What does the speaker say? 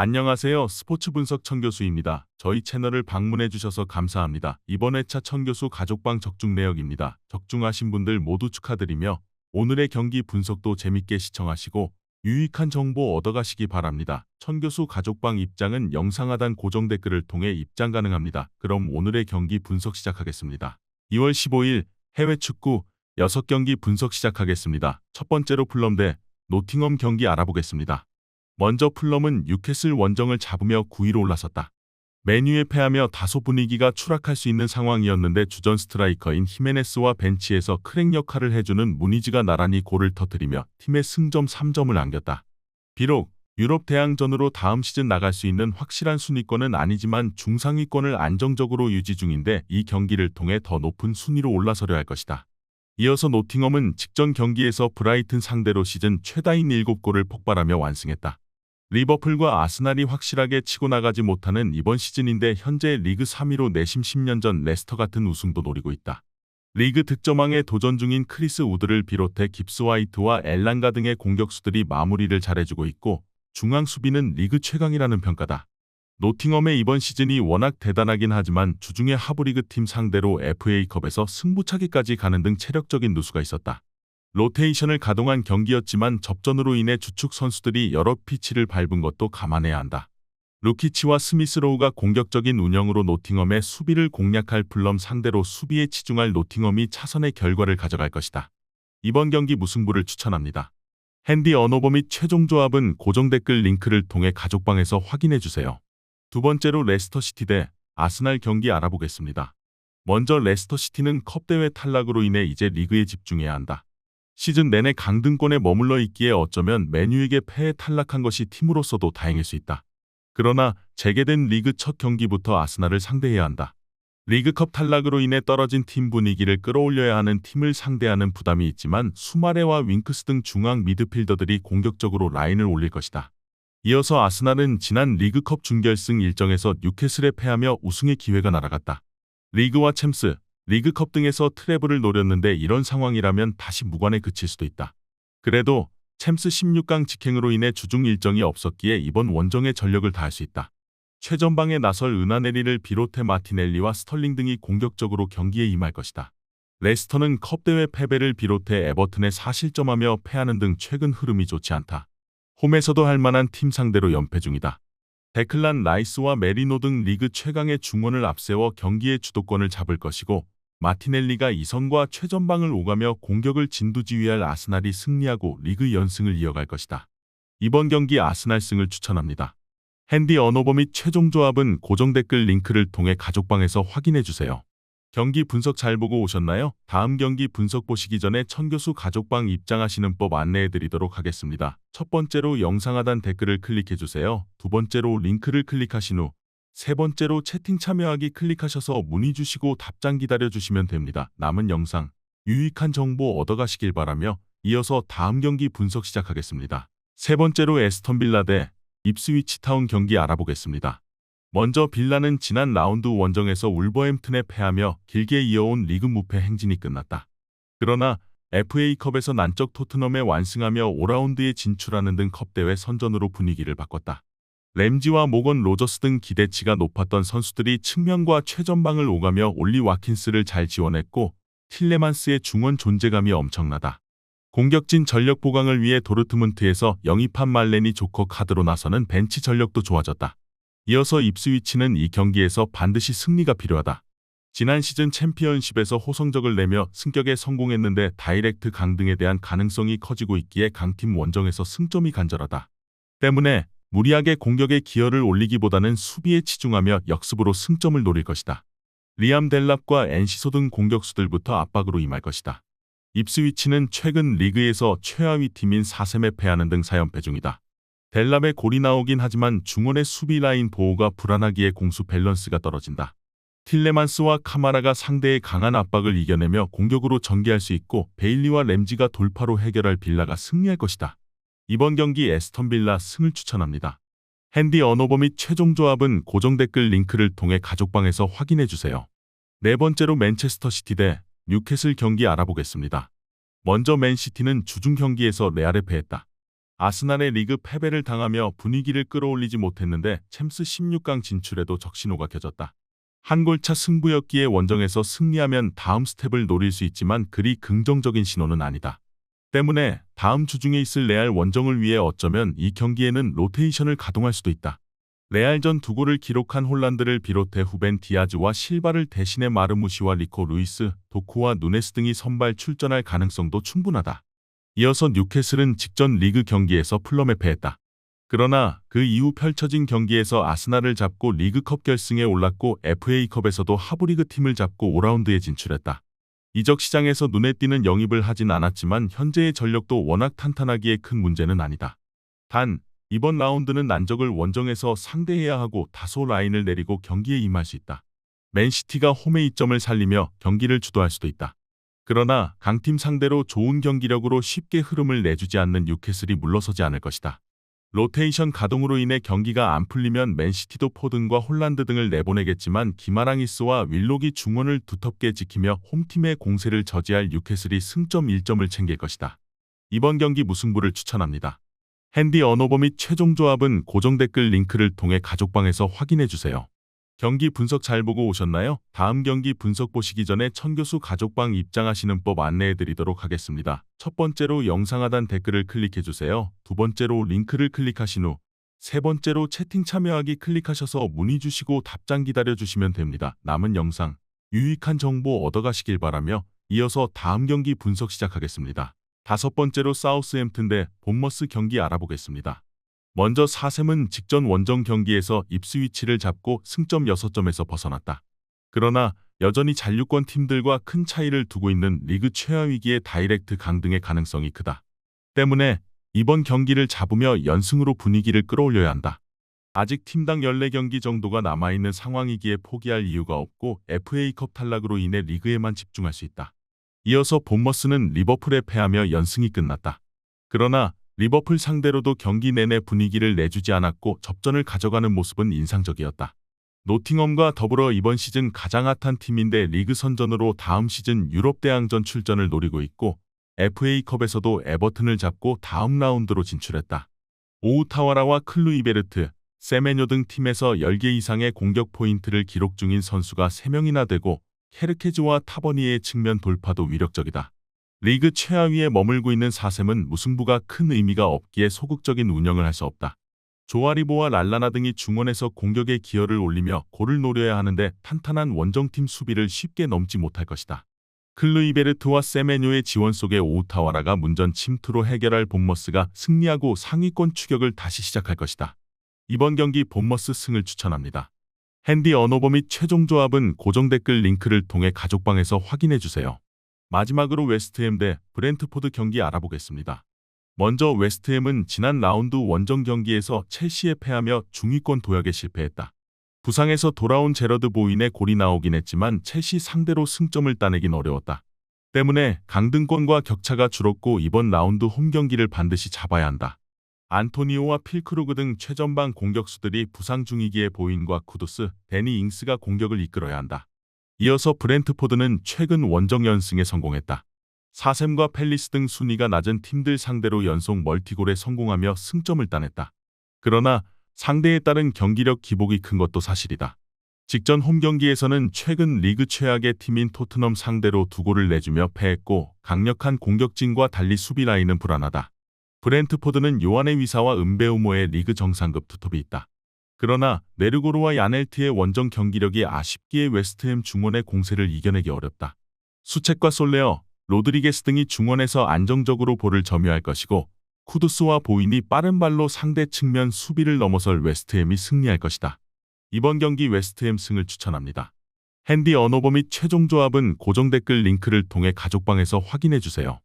안녕하세요. 스포츠 분석 천교수입니다. 저희 채널을 방문해 주셔서 감사합니다. 이번 회차 천교수 가족방 적중 내역입니다. 적중하신 분들 모두 축하드리며 오늘의 경기 분석도 재밌게 시청하시고 유익한 정보 얻어가시기 바랍니다. 천교수 가족방 입장은 영상 하단 고정 댓글을 통해 입장 가능합니다. 그럼 오늘의 경기 분석 시작하겠습니다. 2월 15일 해외 축구 6경기 분석 시작하겠습니다. 첫 번째로 풀럼 대 노팅엄 경기 알아보겠습니다. 먼저 풀럼은 뉴캐슬 원정을 잡으며 9위로 올라섰다. 맨유에 패하며 다소 분위기가 추락할 수 있는 상황이었는데 주전 스트라이커인 히메네스와 벤치에서 크랙 역할을 해주는 무니즈가 나란히 골을 터뜨리며 팀의 승점 3점을 안겼다. 비록 유럽 대항전으로 다음 시즌 나갈 수 있는 확실한 순위권은 아니지만 중상위권을 안정적으로 유지 중인데 이 경기를 통해 더 높은 순위로 올라서려 할 것이다. 이어서 노팅엄은 직전 경기에서 브라이튼 상대로 시즌 최다인 7골을 폭발하며 완승했다. 리버풀과 아스날이 확실하게 치고 나가지 못하는 이번 시즌인데 현재 리그 3위로 내심 10년 전 레스터 같은 우승도 노리고 있다. 리그 득점왕에 도전 중인 크리스 우드를 비롯해 깁스 화이트와 엘랑가 등의 공격수들이 마무리를 잘해주고 있고 중앙 수비는 리그 최강이라는 평가다. 노팅엄의 이번 시즌이 워낙 대단하긴 하지만 주중에 하부리그 팀 상대로 FA컵에서 승부차기까지 가는 등 체력적인 누수가 있었다. 로테이션을 가동한 경기였지만 접전으로 인해 주축 선수들이 여러 피치를 밟은 것도 감안해야 한다. 루키치와 스미스로우가 공격적인 운영으로 노팅엄의 수비를 공략할 풀럼 상대로 수비에 치중할 노팅엄이 차선의 결과를 가져갈 것이다. 이번 경기 무승부를 추천합니다. 핸디 언오버 및 최종 조합은 고정 댓글 링크를 통해 가족방에서 확인해주세요. 두 번째로 레스터시티 대 아스날 경기 알아보겠습니다. 먼저 레스터시티는 컵대회 탈락으로 인해 이제 리그에 집중해야 한다. 시즌 내내 강등권에 머물러 있기에 어쩌면 맨유에게 패해 탈락한 것이 팀으로서도 다행일 수 있다. 그러나 재개된 리그 첫 경기부터 아스날을 상대해야 한다. 리그컵 탈락으로 인해 떨어진 팀 분위기를 끌어올려야 하는 팀을 상대하는 부담이 있지만 수마레와 윙크스 등 중앙 미드필더들이 공격적으로 라인을 올릴 것이다. 이어서 아스날은 지난 리그컵 준결승 일정에서 뉴캐슬에 패하며 우승의 기회가 날아갔다. 리그와 챔스, 리그컵 등에서 트래블을 노렸는데 이런 상황이라면 다시 무관에 그칠 수도 있다. 그래도 챔스 16강 직행으로 인해 주중 일정이 없었기에 이번 원정에 전력을 다할 수 있다. 최전방에 나설 은하네리를 비롯해 마티넬리와 스털링 등이 공격적으로 경기에 임할 것이다. 레스터는 컵대회 패배를 비롯해 에버튼에 4실점하며 패하는 등 최근 흐름이 좋지 않다. 홈에서도 할 만한 팀 상대로 연패 중이다. 데클란 라이스와 메리노 등 리그 최강의 중원을 앞세워 경기의 주도권을 잡을 것이고 마티넬리가 이선과 최전방을 오가며 공격을 진두지휘할 아스날이 승리하고 리그 연승을 이어갈 것이다. 이번 경기 아스날 승을 추천합니다. 핸디 언오버 및 최종 조합은 고정 댓글 링크를 통해 가족방에서 확인해주세요. 경기 분석 잘 보고 오셨나요? 다음 경기 분석 보시기 전에 천교수 가족방 입장하시는 법 안내해드리도록 하겠습니다. 첫 번째로 영상 하단 댓글을 클릭해주세요. 두 번째로 링크를 클릭하신 후 세 번째로 채팅 참여하기 클릭하셔서 문의 주시고 답장 기다려주시면 됩니다. 남은 영상, 유익한 정보 얻어가시길 바라며 이어서 다음 경기 분석 시작하겠습니다. 세 번째로 에스턴 빌라 대 입스위치 타운 경기 알아보겠습니다. 먼저 빌라는 지난 라운드 원정에서 울버햄튼에 패하며 길게 이어온 리그 무패 행진이 끝났다. 그러나 FA컵에서 난적 토트넘에 완승하며 5라운드에 진출하는 등 컵대회 선전으로 분위기를 바꿨다. 램지와 모건 로저스 등 기대치가 높았던 선수들이 측면과 최전방을 오가며 올리 와킨스를 잘 지원했고 틸레만스의 중원 존재감이 엄청나다. 공격진 전력 보강을 위해 도르트문트에서 영입한 말레니 조커 카드로 나서는 벤치 전력도 좋아졌다. 이어서 입스위치는 이 경기에서 반드시 승리가 필요하다. 지난 시즌 챔피언십에서 호성적을 내며 승격에 성공했는데 다이렉트 강등에 대한 가능성이 커지고 있기에 강팀 원정에서 승점이 간절하다. 때문에 무리하게 공격에 기여를 올리기보다는 수비에 치중하며 역습으로 승점을 노릴 것이다. 리암 델랍과 엔시소 등 공격수들부터 압박으로 임할 것이다. 입스위치는 최근 리그에서 최하위 팀인 4셈에 패하는 등 4연패 중이다. 델랍의 골이 나오긴 하지만 중원의 수비 라인 보호가 불안하기에 공수 밸런스가 떨어진다. 틸레만스와 카마라가 상대의 강한 압박을 이겨내며 공격으로 전개할 수 있고 베일리와 램지가 돌파로 해결할 빌라가 승리할 것이다. 이번 경기 에스턴 빌라 승을 추천합니다. 핸디 언오버 및 최종 조합은 고정 댓글 링크를 통해 가족방에서 확인해주세요. 네 번째로 맨체스터 시티 대 뉴캐슬 경기 알아보겠습니다. 먼저 맨시티는 주중 경기에서 레알에 패했다. 아스날의 리그 패배를 당하며 분위기를 끌어올리지 못했는데 챔스 16강 진출에도 적신호가 켜졌다. 한 골차 승부였기에 원정에서 승리하면 다음 스텝을 노릴 수 있지만 그리 긍정적인 신호는 아니다. 때문에 다음 주 중에 있을 레알 원정을 위해 어쩌면 이 경기에는 로테이션을 가동할 수도 있다. 레알전 2골을 기록한 홀란드를 비롯해 후벤 디아즈와 실바를 대신해 마르무시와 리코 루이스, 도쿠와 누네스 등이 선발 출전할 가능성도 충분하다. 이어서 뉴캐슬은 직전 리그 경기에서 풀럼에 패했다. 그러나 그 이후 펼쳐진 경기에서 아스날을 잡고 리그컵 결승에 올랐고 FA컵에서도 하브리그 팀을 잡고 5라운드에 진출했다. 이적 시장에서 눈에 띄는 영입을 하진 않았지만 현재의 전력도 워낙 탄탄하기에 큰 문제는 아니다. 단, 이번 라운드는 난적을 원정에서 상대해야 하고 다소 라인을 내리고 경기에 임할 수 있다. 맨시티가 홈의 이점을 살리며 경기를 주도할 수도 있다. 그러나 강팀 상대로 좋은 경기력으로 쉽게 흐름을 내주지 않는 뉴캐슬이 물러서지 않을 것이다. 로테이션 가동으로 인해 경기가 안 풀리면 맨시티도 포든과 홀란드 등을 내보내겠지만 기마랑이스와 윌록이 중원을 두텁게 지키며 홈팀의 공세를 저지할 뉴캐슬이 승점 1점을 챙길 것이다. 이번 경기 무승부를 추천합니다. 핸디 언어버 및 최종 조합은 고정 댓글 링크를 통해 가족방에서 확인해주세요. 경기 분석 잘 보고 오셨나요? 다음 경기 분석 보시기 전에 천교수 가족방 입장하시는 법 안내해드리도록 하겠습니다. 첫 번째로 영상 하단 댓글을 클릭해주세요. 두 번째로 링크를 클릭하신 후 세 번째로 채팅 참여하기 클릭하셔서 문의 주시고 답장 기다려주시면 됩니다. 남은 영상 유익한 정보 얻어가시길 바라며 이어서 다음 경기 분석 시작하겠습니다. 다섯 번째로 사우스햄튼 대 본머스 경기 알아보겠습니다. 먼저 사셈은 직전 원정 경기에서 입스위치를 잡고 승점 6점에서 벗어났다. 그러나 여전히 잔류권 팀들과 큰 차이를 두고 있는 리그 최하 위기의 다이렉트 강등의 가능성이 크다. 때문에 이번 경기를 잡으며 연승으로 분위기를 끌어올려야 한다. 아직 팀당 14경기 정도가 남아있는 상황이기에 포기할 이유가 없고 FA컵 탈락으로 인해 리그에만 집중할 수 있다. 이어서 본머스는 리버풀에 패하며 연승이 끝났다. 그러나 리버풀 상대로도 경기 내내 분위기를 내주지 않았고 접전을 가져가는 모습은 인상적이었다. 노팅엄과 더불어 이번 시즌 가장 핫한 팀인데 리그 선전으로 다음 시즌 유럽 대항전 출전을 노리고 있고 FA컵에서도 에버튼을 잡고 다음 라운드로 진출했다. 오우타와라와 클루이베르트, 세메뇨 등 팀에서 10개 이상의 공격 포인트를 기록 중인 선수가 3명이나 되고 케르케즈와 타버니의 측면 돌파도 위력적이다. 리그 최하위에 머물고 있는 사셈은 무승부가 큰 의미가 없기에 소극적인 운영을 할 수 없다. 조아리보와 랄라나 등이 중원에서 공격에 기여를 올리며 골을 노려야 하는데 탄탄한 원정팀 수비를 쉽게 넘지 못할 것이다. 클루이베르트와 세메뇨의 지원 속에 오우타와라가 문전 침투로 해결할 본머스가 승리하고 상위권 추격을 다시 시작할 것이다. 이번 경기 본머스 승을 추천합니다. 핸디 언어버 및 최종 조합은 고정 댓글 링크를 통해 가족방에서 확인해주세요. 마지막으로 웨스트햄 대 브렌트포드 경기 알아보겠습니다. 먼저 웨스트햄은 지난 라운드 원정 경기에서 첼시에 패하며 중위권 도약에 실패했다. 부상에서 돌아온 제러드 보인의 골이 나오긴 했지만 첼시 상대로 승점을 따내긴 어려웠다. 때문에 강등권과 격차가 줄었고 이번 라운드 홈 경기를 반드시 잡아야 한다. 안토니오와 필크루그 등 최전방 공격수들이 부상 중이기에 보인과 쿠두스, 데니 잉스가 공격을 이끌어야 한다. 이어서 브렌트포드는 최근 원정 연승에 성공했다. 사셈과 팰리스 등 순위가 낮은 팀들 상대로 연속 멀티골에 성공하며 승점을 따냈다. 그러나 상대에 따른 경기력 기복이 큰 것도 사실이다. 직전 홈 경기에서는 최근 리그 최악의 팀인 토트넘 상대로 2골을 내주며 패했고 강력한 공격진과 달리 수비 라인은 불안하다. 브렌트포드는 요한의 위사와 은베우모의 리그 정상급 투톱이 있다. 그러나 네르고르와 야넬트의 원정 경기력이 아쉽기에 웨스트햄 중원의 공세를 이겨내기 어렵다. 수책과 솔레어, 로드리게스 등이 중원에서 안정적으로 볼을 점유할 것이고 쿠두스와 보인이 빠른 발로 상대 측면 수비를 넘어설 웨스트햄이 승리할 것이다. 이번 경기 웨스트햄 승을 추천합니다. 핸디 언어버 및 최종 조합은 고정 댓글 링크를 통해 가족방에서 확인해주세요.